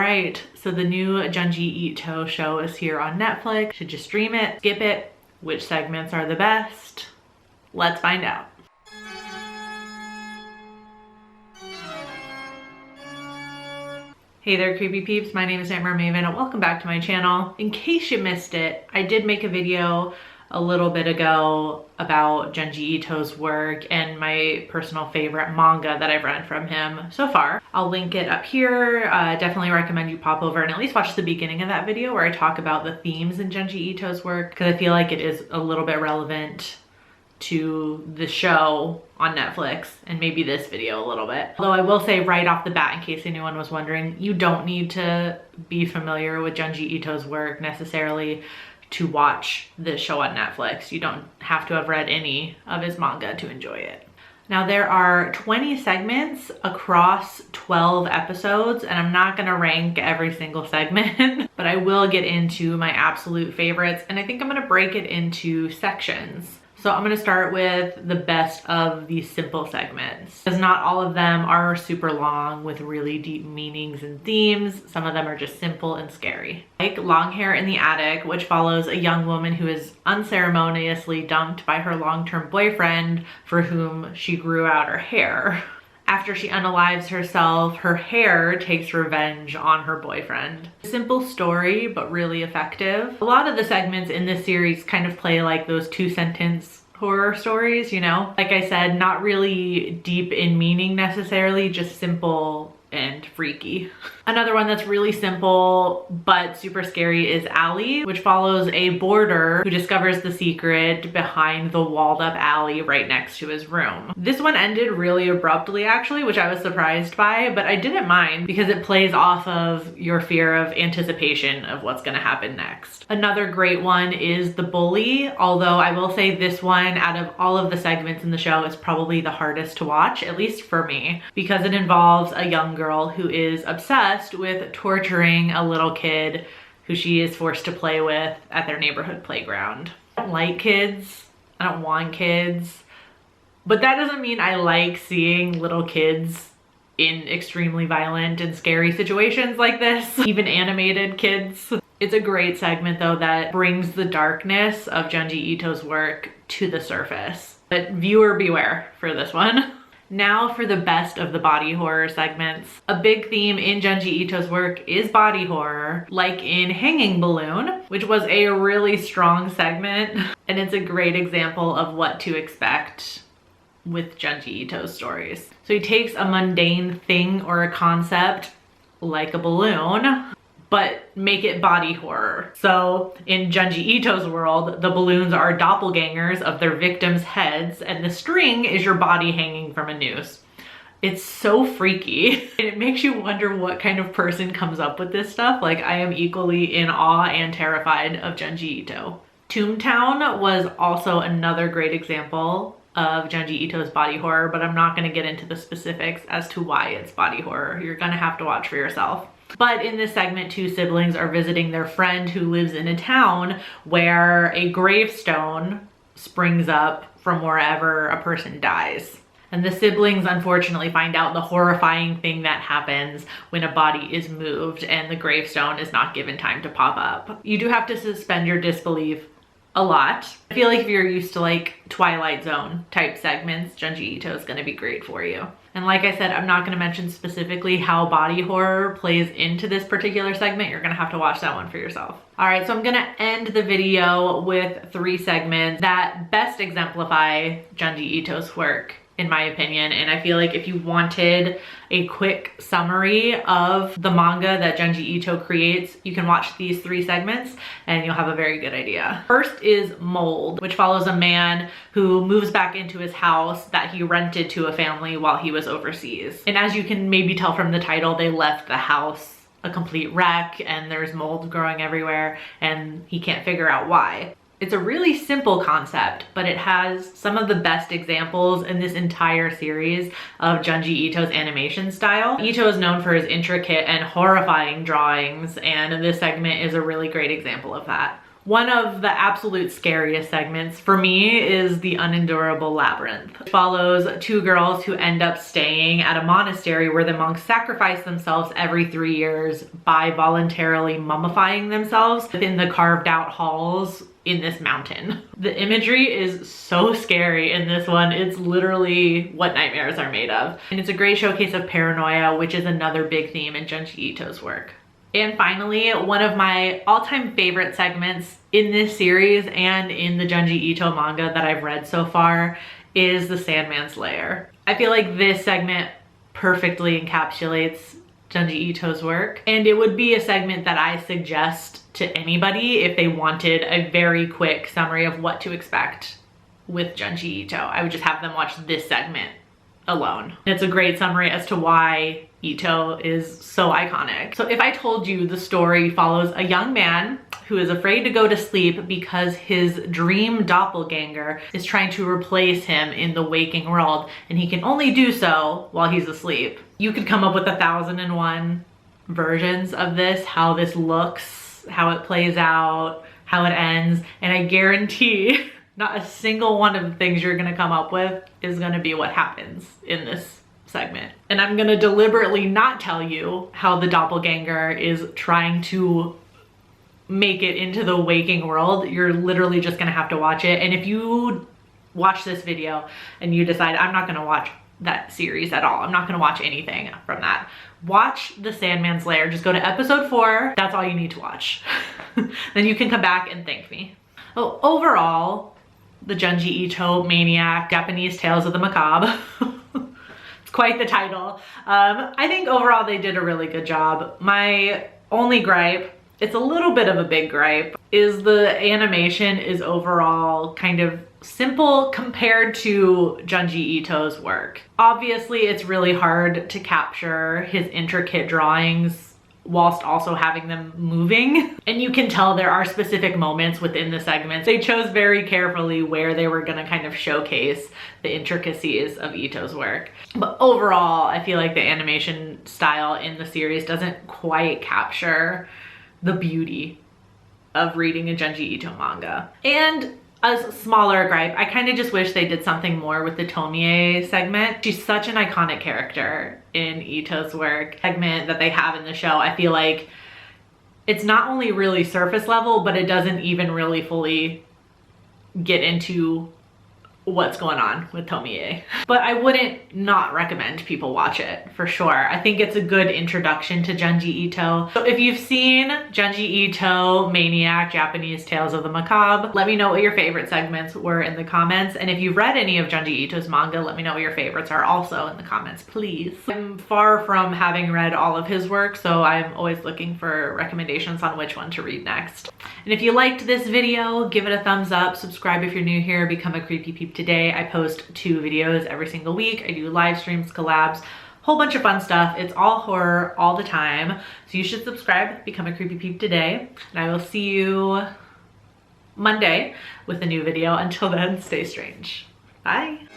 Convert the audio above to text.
right, so the new Junji Ito show is here on Netflix. Should you stream it, skip it? Which segments are the best? Let's find out. Hey there, creepy peeps. My name is Nightmare Maven and welcome back to my channel. In case you missed it, I did make a video a little bit ago about Junji Ito's work and my personal favorite manga that I've read from him so far. I'll link it up here. Definitely recommend you pop over and at least watch the beginning of that video where I talk about the themes in Junji Ito's work, because I feel like it is a little bit relevant to the show on Netflix and maybe this video a little bit. Although I will say right off the bat, in case anyone was wondering, you don't need to be familiar with Junji Ito's work necessarily to watch this show on Netflix. You don't have to have read any of his manga to enjoy it. Now there are 20 segments across 12 episodes, and I'm not gonna rank every single segment, but I will get into my absolute favorites, and I think I'm gonna break it into sections. So I'm gonna start with the best of these simple segments, because not all of them are super long with really deep meanings and themes. Some of them are just simple and scary. Like Long Hair in the Attic, which follows a young woman who is unceremoniously dumped by her long-term boyfriend for whom she grew out her hair. After she unalives herself, her hair takes revenge on her boyfriend. Simple story, but really effective. A lot of the segments in this series kind of play like those two-sentence horror stories, you know? Like I said, not really deep in meaning necessarily, just simple and freaky. Another one that's really simple but super scary is Alley, which follows a boarder who discovers the secret behind the walled up alley right next to his room. This one ended really abruptly actually, which I was surprised by, but I didn't mind because it plays off of your fear of anticipation of what's gonna happen next. Another great one is The Bully, although I will say this one out of all of the segments in the show is probably the hardest to watch, at least for me, because it involves a young girl who is obsessed with torturing a little kid who she is forced to play with at their neighborhood playground. I don't like kids, I don't want kids, but that doesn't mean I like seeing little kids in extremely violent and scary situations like this, even animated kids. It's a great segment though that brings the darkness of Junji Ito's work to the surface. But viewer beware for this one. Now for the best of the body horror segments. A big theme in Junji Ito's work is body horror, like in Hanging Balloon, which was a really strong segment, and it's a great example of what to expect with Junji Ito's stories. So he takes a mundane thing or a concept, like a balloon, but make it body horror. So in Junji Ito's world, the balloons are doppelgangers of their victims' heads, and the string is your body hanging from a noose. It's so freaky. And it makes you wonder what kind of person comes up with this stuff. Like, I am equally in awe and terrified of Junji Ito. Toontown was also another great example of Junji Ito's body horror, but I'm not gonna get into the specifics as to why it's body horror. You're gonna have to watch for yourself. But in this segment, two siblings are visiting their friend who lives in a town where a gravestone springs up from wherever a person dies. And the siblings unfortunately find out the horrifying thing that happens when a body is moved and the gravestone is not given time to pop up. You do have to suspend your disbelief a lot. I feel like if you're used to like Twilight Zone type segments, Junji Ito is gonna be great for you. And like I said, I'm not gonna mention specifically how body horror plays into this particular segment. You're gonna have to watch that one for yourself. All right, so I'm gonna end the video with 3 segments that best exemplify Junji Ito's work, in my opinion. And I feel like if you wanted a quick summary of the manga that Junji Ito creates, you can watch these 3 segments and you'll have a very good idea. First is Mold, which follows a man who moves back into his house that he rented to a family while he was overseas. And as you can maybe tell from the title, they left the house a complete wreck and there's mold growing everywhere and he can't figure out why. It's a really simple concept, but it has some of the best examples in this entire series of Junji Ito's animation style. Ito is known for his intricate and horrifying drawings, and this segment is a really great example of that. One of the absolute scariest segments for me is the Unendurable Labyrinth. It follows two girls who end up staying at a monastery where the monks sacrifice themselves every 3 years by voluntarily mummifying themselves within the carved out halls in this mountain. The imagery is so scary in this one. It's literally what nightmares are made of. And it's a great showcase of paranoia, which is another big theme in Junji Ito's work. And finally, one of my all-time favorite segments in this series and in the Junji Ito manga that I've read so far is the Sandman's Lair. I feel like this segment perfectly encapsulates Junji Ito's work, and it would be a segment that I suggest to anybody if they wanted a very quick summary of what to expect with Junji Ito. I would just have them watch this segment alone. It's a great summary as to why Ito is so iconic. So if I told you the story follows a young man who is afraid to go to sleep because his dream doppelganger is trying to replace him in the waking world, and he can only do so while he's asleep, you could come up with 1,001 versions of this, how this looks, how it plays out, how it ends, and I guarantee not a single one of the things you're gonna come up with is gonna be what happens in this segment. And I'm gonna deliberately not tell you how the doppelganger is trying to make it into the waking world. You're literally just gonna have to watch it. And if you watch this video and you decide, I'm not gonna watch that series at all, I'm not gonna watch anything from that, watch The Sandman's Lair. Just go to episode 4. That's all you need to watch. Then you can come back and thank me. Well, overall, the Junji Ito Maniac, Japanese Tales of the Macabre. It's quite the title. I think overall they did a really good job. My only gripe, it's a little bit of a big gripe, is the animation is overall kind of simple compared to Junji Ito's work. Obviously, it's really hard to capture his intricate drawings whilst also having them moving. And you can tell there are specific moments within the segments. They chose very carefully where they were gonna kind of showcase the intricacies of Ito's work. But overall, I feel like the animation style in the series doesn't quite capture the beauty of reading a Junji Ito manga. And a smaller gripe, I kind of just wish they did something more with the Tomie segment. She's such an iconic character in Ito's work. Segment that they have in the show, I feel like it's not only really surface level, but it doesn't even really fully get into what's going on with Tomie. But I wouldn't not recommend people watch it, for sure. I think it's a good introduction to Junji Ito. So if you've seen Junji Ito Maniac, Japanese Tales of the Macabre, let me know what your favorite segments were in the comments. And if you've read any of Junji Ito's manga, let me know what your favorites are also in the comments, please. I'm far from having read all of his work, so I'm always looking for recommendations on which one to read next. And if you liked this video, give it a thumbs up, subscribe if you're new here, become a Creepy Peep today. I post 2 videos every single week. I do live streams, collabs, whole bunch of fun stuff. It's all horror all the time. So you should subscribe, become a Creepy Peep today. And I will see you Monday with a new video. Until then, stay strange. Bye.